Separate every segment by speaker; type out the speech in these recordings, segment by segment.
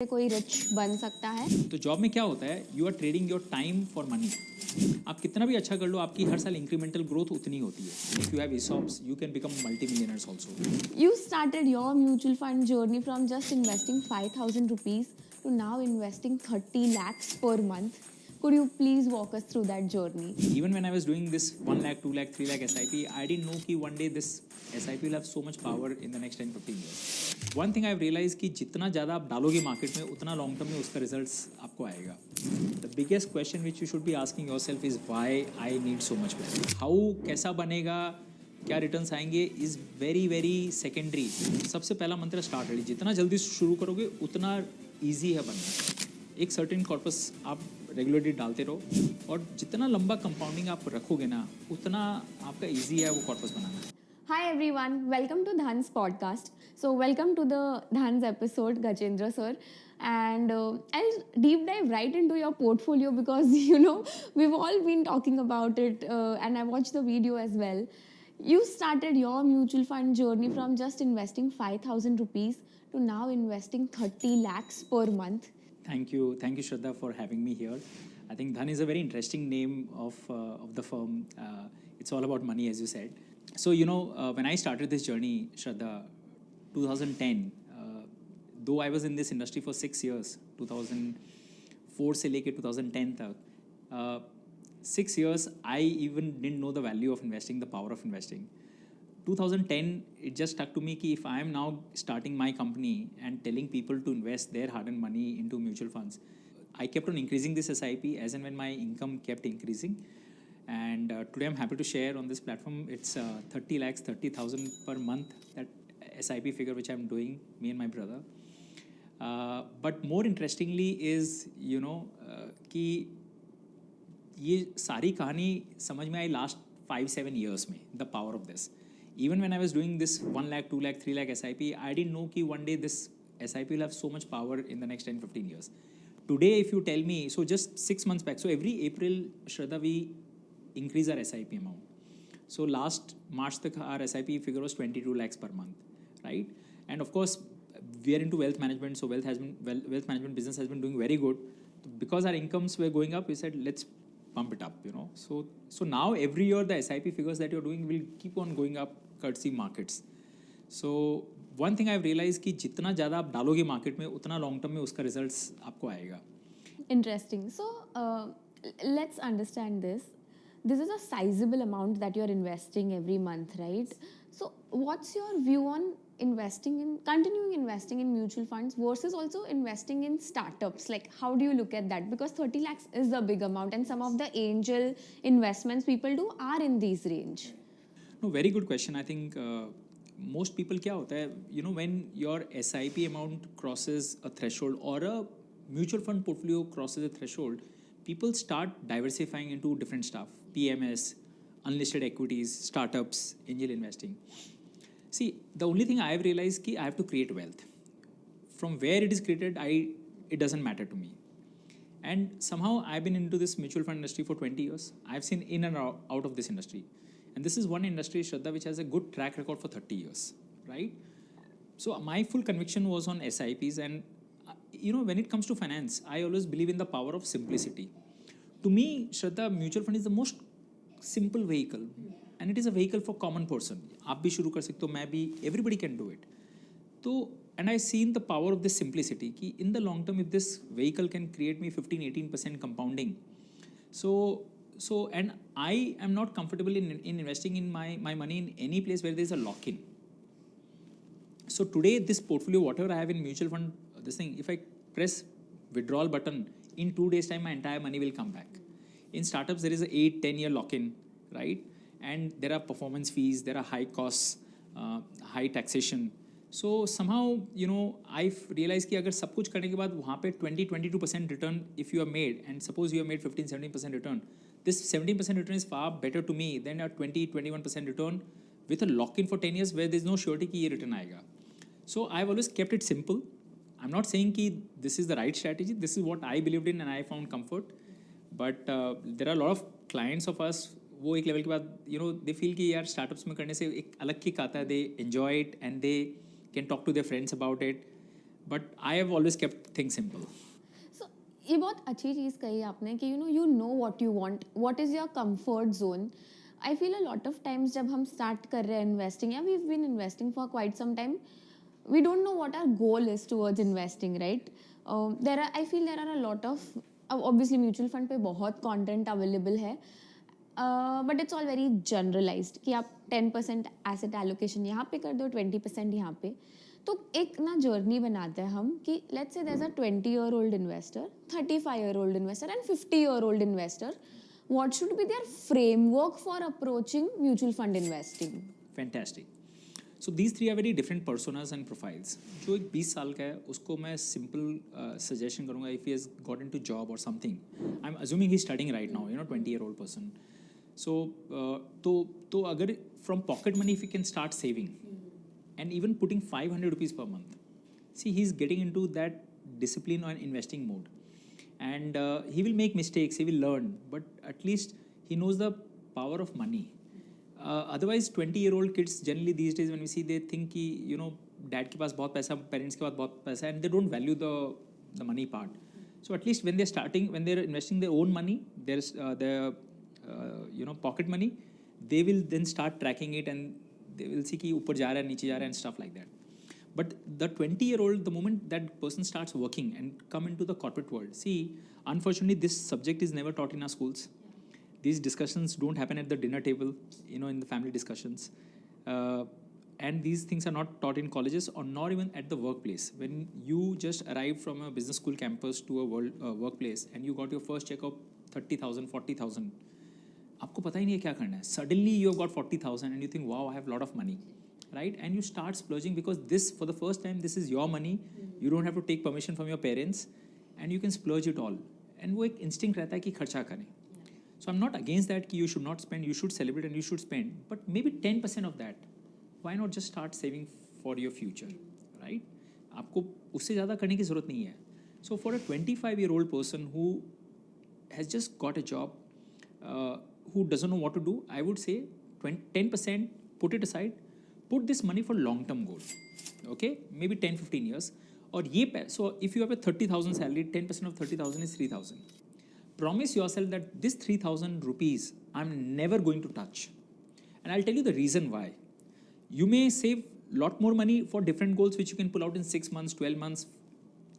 Speaker 1: कोई रिच बन सकता है।
Speaker 2: तो जॉब में क्या होता है, you are trading your time for money. आप कितना भी अच्छा कर लो, आपकी हर साल इंक्रीमेंटल ग्रोथ उतनी होती है। If you have ESOPs, you can become multi millionaires also.
Speaker 1: You started your mutual fund journey from just investing 5,000 rupees to now investing 30 lakhs per month. Could you please walk us through that journey?
Speaker 2: Even when I was doing this 1 lakh, 2 lakh, 3 lakh SIP, I didn't know कि one day this SIP will have so much power in the next 10-15 years. One thing I've realized कि जितना ज़्यादा आप डालोगे market में, उतना long term में उसका रिजल्ट्स आपको आएगा. The biggest question which you should be asking yourself is why I need so much value. How कैसा बनेगा, क्या रिटर्न्स आएंगे इज़ वेरी वेरी सेकेंडरी. सबसे पहला मंत्र स्टार्ट है, जितना जल्दी शुरू करोगे उतना ईजी है बनना. एक सर्टेन कॉर्पस आप रेगुलरली डालते रहो, और जितना लंबा कंपाउंडिंग आप रखोगे ना, उतना आपका इजी है वो corpus banana.
Speaker 1: Hi everyone, welcome to Dhan's podcast. So welcome to the Dhan's episode, Gajendra sir. And I'll deep dive right into your portfolio because we've all been talking about it, and I watched the video as well. You started your mutual fund journey from just investing 5,000 rupees to now investing 30 lakhs per month.
Speaker 2: Thank you, Shraddha, for having me here. I think Dhan is a very interesting name of the firm. It's all about money, as you said. So when I started this journey, Shraddha, 2010, though I was in this industry for 6 years, 2004 से लेके 2010 तक, 6 years I even didn't know the value of investing, the power of investing. 2010, it just stuck to me कि if I am now starting my company and telling people to invest their hard-earned money into mutual funds, I kept on increasing this SIP as and when my income kept increasing. And today I'm happy to share on this platform, it's 30 lakhs, 30,000 per month, that SIP figure which I'm doing, me and my brother. But more interestingly is, कि ये सारी कहानी समझ में आई last 5-7 years में, the power of this. Even when I was doing this 1 lakh, 2 lakh, 3 lakh SIP, I didn't know कि one day this SIP will have so much power in the next 10-15 years. Today, if you tell me, so just 6 months back, so every April, Shraddha, we increase our SIP amount. So last March तक our SIP figure was 22 lakhs per month, right? And of course, we are into wealth management, so wealth management business has been doing very good. Because our incomes were going up, we said let's pump it up, So now every year the SIP figures that you're doing will keep on going up courtesy markets. So one thing I've realized कि जितना ज़्यादा आप डालोगे market में, उतना long term में उसका results आपको आएगा.
Speaker 1: Interesting. So let's understand this. This is a sizable amount that you're investing every month, right? So what's your view on continuing investing in mutual funds versus also investing in startups? Like, how do you look at that? Because 30 lakhs is a big amount, and some of the angel investments people do are in these range.
Speaker 2: No, very good question. I think most people क्या होता है, when your SIP amount crosses a threshold or a mutual fund portfolio crosses a threshold, people start diversifying into different stuff: PMS, unlisted equities, startups, angel investing. See, the only thing I have realized कि I have to create wealth. From where it is created, it doesn't matter to me. And somehow I've been into this mutual fund industry for 20 years. I've seen in and out of this industry. And this is one industry, Shraddha, which has a good track record for 30 years, right? So my full conviction was on SIPs. And, when it comes to finance, I always believe in the power of simplicity. To me, Shraddha, mutual fund is the most simple vehicle. And it is a vehicle for common person. आप भी शुरू कर सकते हो, मैं भी, everybody can do it. So, and I've seen the power of this simplicity, कि in the long term, if this vehicle can create me 15-18% compounding, so and I am not comfortable in investing in my money in any place where there is a lock-in. So today, this portfolio, whatever I have in mutual fund, this thing, if I press withdrawal button, in 2 days time, my entire money will come back. In startups, there is a 8-10 year lock-in, right? And there are performance fees, there are high costs, high taxation. So somehow, I've realized कि अगर सब कुछ करने के बाद वहाँ पे 20-22% return if you have made, and suppose you have made 15-17% return, this 17% return is far better to me than a 20-21% return with a lock-in for 10 years where there is no surety कि ये return आएगा. So I've always kept it simple. I'm not saying कि this is the right strategy. This is what I believed in and I found comfort. But there are a lot of clients of us, वो एक level के बाद, they feel कि यार startups में करने से एक अलग kick आता है. They enjoy it and they can talk to their friends about it. but I have always kept things simple.
Speaker 1: So ये बहुत अच्छी चीज़ कही आपने कि you know what you want, what is your comfort zone. I feel a lot of times जब हम start कर रहे हैं investing या we've been investing for quite some time, we don't know what our goal is towards investing, right? I feel there are a lot of obviously mutual fund पे बहुत content available है, but it's all very generalised कि आप 10% asset allocation यहाँ पे कर दो 20% यहाँ पे. तो एक ना जर्नी बनाते हैं हम कि let's say there is a 20-year-old investor, 35-year-old investor and 50-year-old investor. What should be their framework for approaching mutual fund investing?
Speaker 2: Fantastic. So these three are very different personas and profiles. जो एक 20 साल का है उसको मैं simple suggestion करूँगा if he has got into job or something. I'm assuming he's studying right now, 20-year-old person. So तो अगर from pocket money if he can start saving and even putting 500 rupees per month. See, he's getting into that discipline and investing mode. And he will make mistakes, he will learn, but at least he knows the power of money. Otherwise 20-year-old kids generally these days when we see they think कि dad के पास बहुत पैसा, parents के पास बहुत पैसा, and they don't value the money part. So at least when they're starting, when they're investing their own money, their pocket money, they will then start tracking it and they will see कि ऊपर जा रहा है नीचे जा रहा है and stuff like that. But the 20-year-old, the moment that person starts working and come into the corporate world, see, unfortunately, this subject is never taught in our schools. These discussions don't happen at the dinner table, in the family discussions. And these things are not taught in colleges or not even at the workplace. When you just arrive from a business school campus to a workplace and you got your first check of 30,000, 40,000, आपको पता ही नहीं है क्या करना है. Suddenly you have got 40,000 and you think, wow, I have a lot of money. Right? And you start splurging because this, for the first time, this is your money. You don't have to take permission from your parents and you can splurge it all. And वो एक instinct रहता है कि खर्चा करें. So I'm not against that कि you should not spend, you should celebrate and you should spend. But maybe 10% of that, why not just start saving for your future? Right? आपको उससे ज़्यादा करने की ज़रूरत नहीं है. So for a 25-year-old person who has just got a job, who doesn't know what to do, I would say 10%, put it aside. Put this money for long-term goal, okay? Maybe 10-15 years. Or so if you have a 30,000 salary, 10% of 30,000 is 3,000. Promise yourself that this 3,000 rupees I'm never going to touch. And I'll tell you the reason why. You may save a lot more money for different goals which you can pull out in 6 months, 12 months,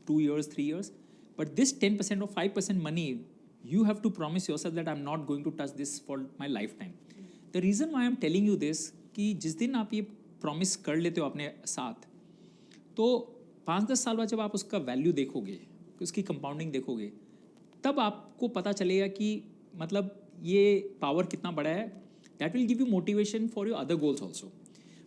Speaker 2: 2 years, 3 years. But this 10% or 5% money, you have to promise yourself that I'm not going to touch this for my lifetime. The reason why I'm telling you this, कि जिस दिन आप ये promise कर लेते हो अपने साथ, तो 5-10 साल बाद जब आप उसका वैल्यू देखोगे, उसकी कंपाउंडिंग देखोगे, तब आपको पता चलेगा कि मतलब ये पावर कितना बड़ा है. That will give you motivation for your other goals also.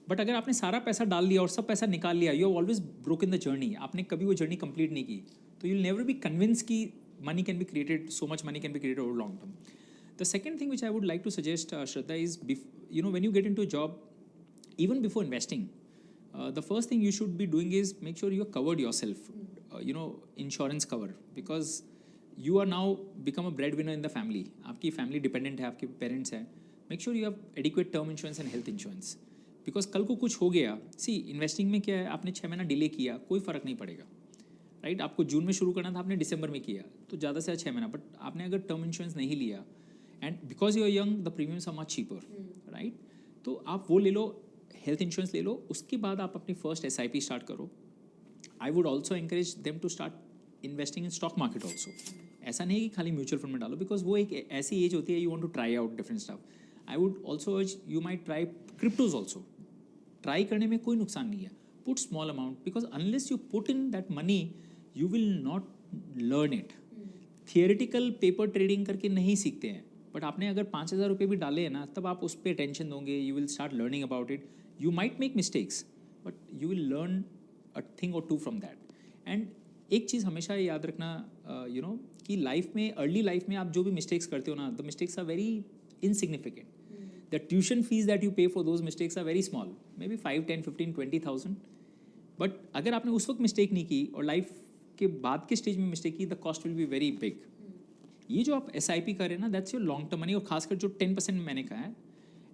Speaker 2: But अगर आपने सारा पैसा डाल दिया और सब पैसा निकाल लिया, you have always broken the journey, आपने कभी वो जर्नी कंप्लीट नहीं की, तो you will never be convince कि money can be created, so much money can be created over long term. The second thing which I would like to suggest, Shraddha, is when you get into a job, even before investing, the first thing you should be doing is make sure you are covered yourself, insurance cover, because you are now become a breadwinner in the family. आपकी family dependent है, आपके parents हैं. Make sure you have adequate term insurance and health insurance. Because कल को कुछ हो गया, see investing में क्या है, आपने 6 महीना डिले किया, कोई फ़र्क नहीं पड़ेगा. राइट आपको जून में शुरू करना था, आपने दिसंबर में किया, तो ज़्यादा से 6 महीना. बट आपने अगर टर्म इंश्योरेंस नहीं लिया and because you are young the premiums are much cheaper, right, तो आप वो ले लो, हेल्थ इंश्योरेंस ले लो, उसके बाद आप अपनी फर्स्ट SIP स्टार्ट करो. I would also encourage them to start investing in stock market also. ऐसा नहीं है कि खाली म्यूचुअल फंड में डालो, बिकॉज वो एक ऐसी एज होती है, you want to try out different stuff. I would also urge you might try cryptos also. Try करने में कोई नुकसान नहीं है. Put small amount, because unless you put in that money you will not learn it. Theoretical paper trading करके नहीं सीखते हैं, बट आपने अगर 5,000 रुपये भी डाले हैं ना, तब आप उस पर अटेंशन दोगे, you will start learning about it. You might make mistakes but you will learn a thing और टू फ्रॉम दैट. एंड एक चीज़ हमेशा याद रखना, कि लाइफ में, अर्ली लाइफ में आप जो भी मिस्टेक्स करते हो ना, the mistakes are very insignificant. The tuition fees that you pay for those mistakes are very small, may be 5, 10, 15, 20,000. But अगर आपने उस वक्त मिस्टेक नहीं की और लाइफ के बाद के स्टेज में मिस्टेक की, the cost will be very big. ये जो आप SIP कर रहे हैं ना, that's your long term money. और खासकर जो 10% मैंने कहा है,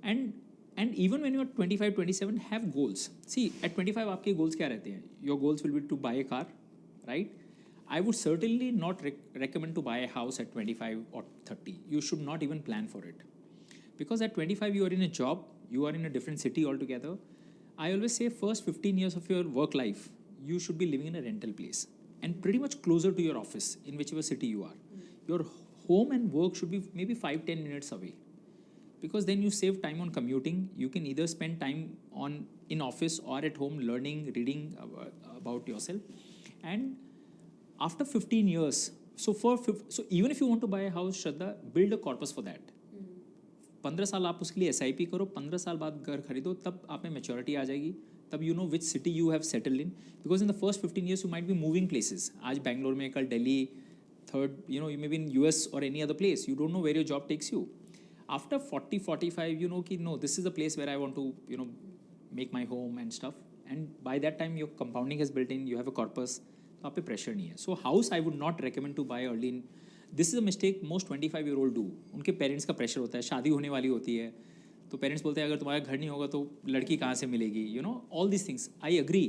Speaker 2: and even when you are 25, 27, have goals. See at 25 आपके गोल्स क्या रहते हैं? Your goals will be to buy a car, right? I would certainly not recommend to buy a house at 25 or 30. You should not even plan for it. Because at 25, you are in a job, you are in a different city altogether. I always say, first 15 years of your work life, you should be living in a rental place and pretty much closer to your office in whichever city you are. Your home and work should be maybe 5-10 minutes away, because then you save time on commuting. You can either spend time in office or at home learning, reading about yourself. And after 15 years, so even if you want to buy a house, Shraddha, build a corpus for that. 15 साल आप उसके लिए SIP करो, 15 साल बाद घर खरीदो, तब आप में मैच्योरिटी आ जाएगी, तब you know which city you have settled in, because in the first 15 years you might be moving places. आज बैंगलोर में, कल Delhi, third you know you may be in US और any other place. You don't know where your job takes you. After 40-45, you know कि no, this is the place where I want to, you know, make my home and stuff. And by that time your compounding is built in, you have a corpus, तो आप पे pressure नहीं है. So house I would not recommend to buy early in. This is a mistake most 25-year-old do. उनके parents का pressure होता है, शादी होने वाली होती है, तो पेरेंट्स बोलते हैं अगर तुम्हारा घर नहीं होगा तो लड़की कहाँ से मिलेगी, you know, all this things. I agree,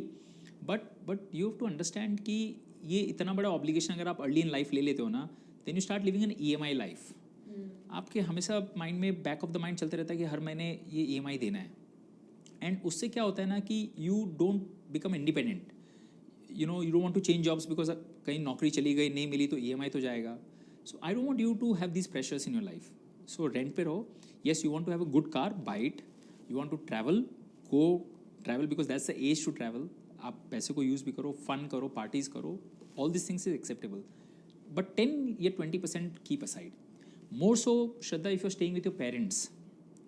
Speaker 2: but you have to understand कि ये इतना बड़ा ऑब्लिगेशन अगर आप अर्ली इन लाइफ ले लेते हो ना, then you start living an EMI life. आपके हमेशा माइंड में, बैक ऑफ द माइंड चलते रहता है कि हर महीने ये EMI देना है. एंड उससे क्या होता है ना कि you don't become independent. You know, you don't want to change jobs because कहीं नौकरी चली गई, नहीं मिली तो EMI तो जाएगा. So I don't want you to have this pressures in your life. So rent पे रहो. Yes, you want to have a good car, buy it. You want to travel, go travel, because that's the age to travel. आप पैसे को use भी करो, fun करो, parties करो, all this things is acceptable. But 10 या 20% keep aside. More so Shraddha, if you are staying with your parents,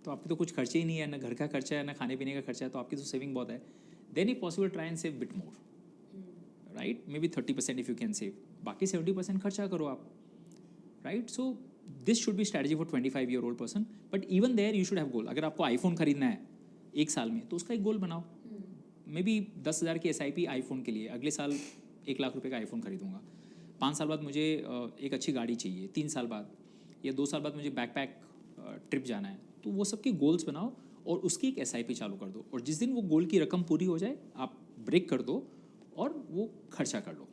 Speaker 2: तो आपके तो कुछ खर्चे ही नहीं है, ना घर का खर्चा है, ना खाने पीने का खर्चा है, तो आपकी तो सेविंग बहुत है. Then if possible try and save bit more, right? Maybe 30% if you can save, बाकी 70% खर्चा करो आप, right? So this should be strategy for 25-year-old person. But even there you should have goal. अगर आपको iPhone खरीदना है 1 साल में, तो उसका एक गोल बनाओ. मे बी 10,000 की SIP आईफोन के लिए, अगले साल 1 लाख रुपये का आईफोन खरीदूंगा. 5 साल बाद मुझे एक अच्छी गाड़ी चाहिए, 3 साल बाद या 2 साल बाद मुझे बैकपैक ट्रिप जाना है. तो वो सबके गोल्स बनाओ और उसकी एक SIP चालू कर दो. और जिस दिन वो गोल की रकम पूरी हो जाए, आप ब्रेक कर दो और वो खर्चा कर लो,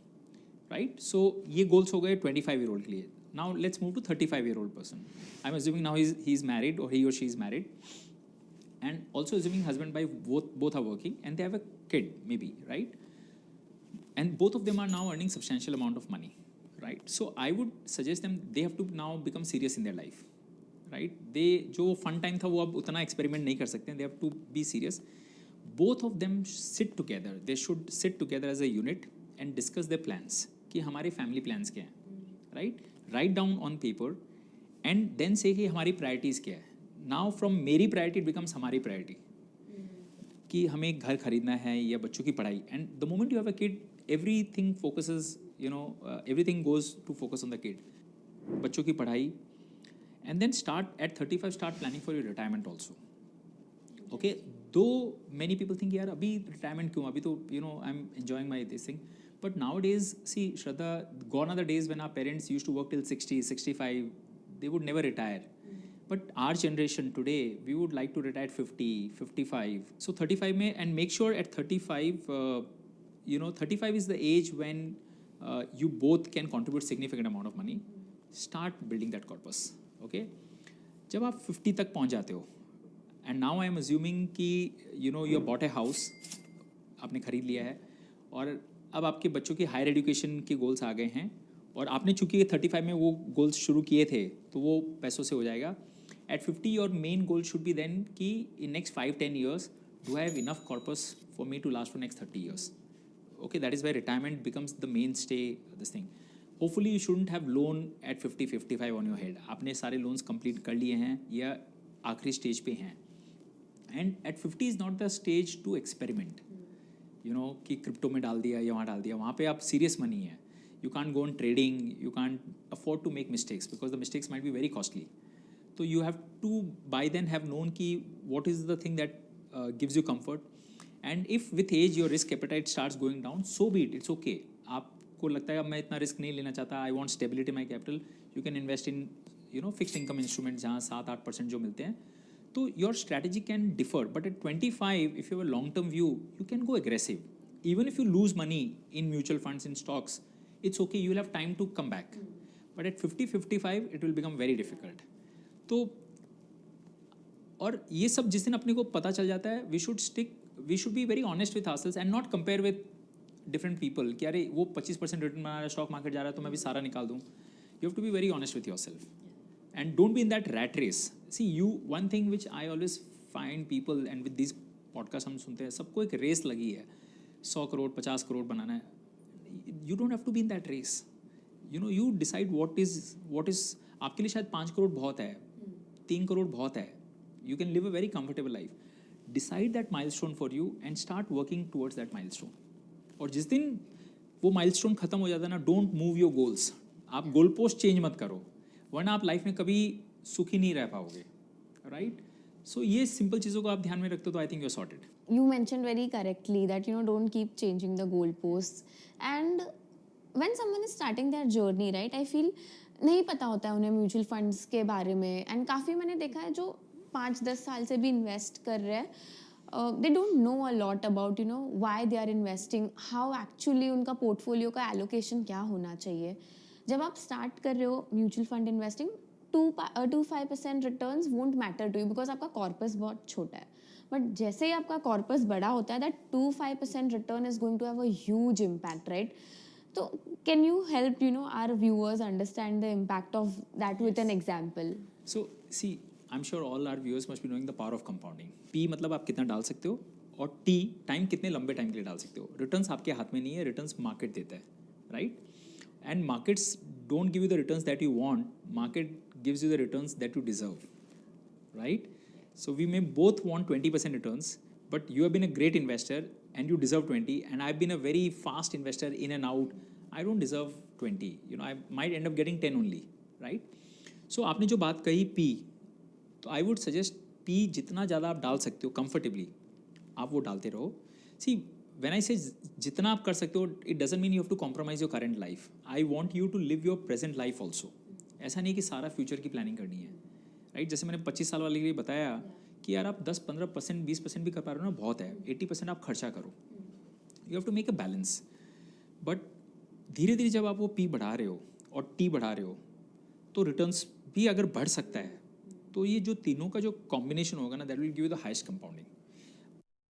Speaker 2: राइट? सो ये गोल्स हो गए 25-year-old के लिए. Now let's move to 35-year-old person. I am assuming now he is married और ही और she is married, and also assuming husband wife both are working and they have a kid maybe, right? And both of them are now earning substantial amount of money, right? So I would suggest them, they have to now become serious in their life, right? They, जो fun time था वो अब उतना experiment नहीं कर सकते. They have to be serious. Both of them sit together. They should sit together as a unit and discuss their plans, कि हमारे family plans क्या हैं, right? Write down on paper and then say कि हमारी priorities क्या है. Now from मेरी priority it becomes हमारी priority, कि हमें घर खरीदना है या बच्चों की पढ़ाई. And the moment you have a kid, everything focuses, you know, everything goes to focus on the kid. बच्चों की पढ़ाई. And then start at 35, start planning for your retirement also. Okay, though many people think यार अभी retirement क्यों, अभी तो you know I'm enjoying my this thing. But nowadays, see Shraddha, gone are the days when our parents used to work till 60, 65. They would never retire. But our generation today, we would like to retire at 50, 55. So 35 में, and make sure at 35, you know, 35 is the age when you both can contribute significant amount of money. Start building that corpus, okay? जब आप 50 तक पहुंच जाते हो, and now I am assuming कि you know you bought a house, आपने खरीद लिया है, और अब आपके बच्चों की हायर एजुकेशन के गोल्स आ गए हैं, और आपने चूंकि 35 में वो गोल्स शुरू किए थे, तो वो पैसों से हो जाएगा. At 50, your main goal should be then कि in next 5-10 years, do I have enough corpus for me to last for next 30 years? Okay, that is where retirement becomes the mainstay, this thing. Hopefully you shouldn't have loan at 50-55 on your head. आपने सारे loans complete कर लिए हैं या आखिरी stage पे हैं. And at 50 is not the stage to experiment. You know, कि crypto में डाल दिया या वहाँ डाल दिया, वहाँ पे आप serious money है. You can't go on trading, you can't afford to make mistakes because the mistakes might be very costly. So you have to by then have known कि what is the thing that gives you comfort. And if with age your risk appetite starts going down, so be it, it's okay. आपको लगता है अब मैं इतना risk नहीं लेना चाहता, I want stability in my capital, you can invest in you know fixed income instruments जहाँ 7-8% जो मिलते हैं. तो your strategy can differ, but at 25, if you have a long term view, you can go aggressive. Even if you lose money in mutual funds, in stocks, it's okay, you will have time to come back. But at 50-55 it will become very difficult. तो और ये सब जिस दिन अपने को पता चल जाता है, we should be very honest with ourselves and not compare with different people कि अरे वो 25% रिटर्न बना रहा है, स्टॉक मार्केट जा रहा है तो मैं भी सारा निकाल दूँ. You have to be very honest with yourself and don't be in that rat race. See, one thing which I always find people, and with these podcasts हम सुनते हैं, सबको एक रेस लगी है, 100 करोड़ 50 करोड़ बनाना है. You don't have to be in that race. You know, you decide what is आपके लिए शायद 5 करोड़ बहुत है, 3 करोड़ बहुत है. You can live a very comfortable life. Decide that milestone for you and start working towards that milestone. और जिस दिन वो milestone खत्म हो जाता है ना, don't move your goals. आप गोल पोस्ट चेंज मत करो, वरना आप लाइफ में कभी सुखी नहीं रह पाओगे, राइट? सो ये सिंपल चीज़ों को आप ध्यान में रखते हो तो I think you are sorted.
Speaker 1: You mentioned very correctly that don't keep changing the goalposts. And when someone is starting their journey, right, I feel नहीं पता होता है उन्हें म्यूचुअल फंड्स के बारे में. एंड काफ़ी मैंने देखा है जो 5-10 साल से भी इन्वेस्ट कर रहे हैं, they don't know a lot about why they are investing, how actually उनका पोर्टफोलियो का एलोकेशन क्या होना चाहिए. जब आप स्टार्ट कर रहे हो mutual fund investing, 2-5% returns won't matter to you because आपका कॉर्पस बहुत छोटा है. बट जैसे ही आपका कॉर्पस बड़ा होता है, that 2-5% return is going to have a huge impact, right? तो can you help our viewers understand the impact of that with an example?
Speaker 2: So see, I am sure all our viewers must be knowing the power of compounding. P मतलब आप कितना डाल सकते हो, और T time कितने लंबे time के लिए डाल सकते हो. रिटर्न्स आपके हाथ में नहीं है, रिटर्न्स मार्केट देता है, right? And markets don't give you the returns that you want. Market gives you the returns that you deserve, right? So we may both want 20% returns, but you have been a great investor and you deserve 20, and I've been a very fast investor in and out. I don't deserve 20. I might end up getting 10 only, right? So आपने जो बात कही P, तो I would suggest P जितना ज़्यादा आप डाल सकते हो comfortably, आप वो डालते रहो. See, when I say जितना आप कर सकते हो, it doesn't mean you have to compromise your current life. I want you to live your present life also. ऐसा नहीं कि सारा फ्यूचर की प्लानिंग करनी है, राइट? जैसे मैंने 25 साल वाले के लिए बताया कि यार आप 10-15% 20% भी कर पा रहे हो ना, बहुत है. 80% आप खर्चा करो. You have to make a balance. But धीरे धीरे जब आप वो पी बढ़ा रहे हो और टी बढ़ा रहे हो, तो रिटर्न्स भी अगर बढ़ सकता है, तो ये जो तीनों का जो कॉम्बिनेशन होगा ना, that will give you the highest compounding.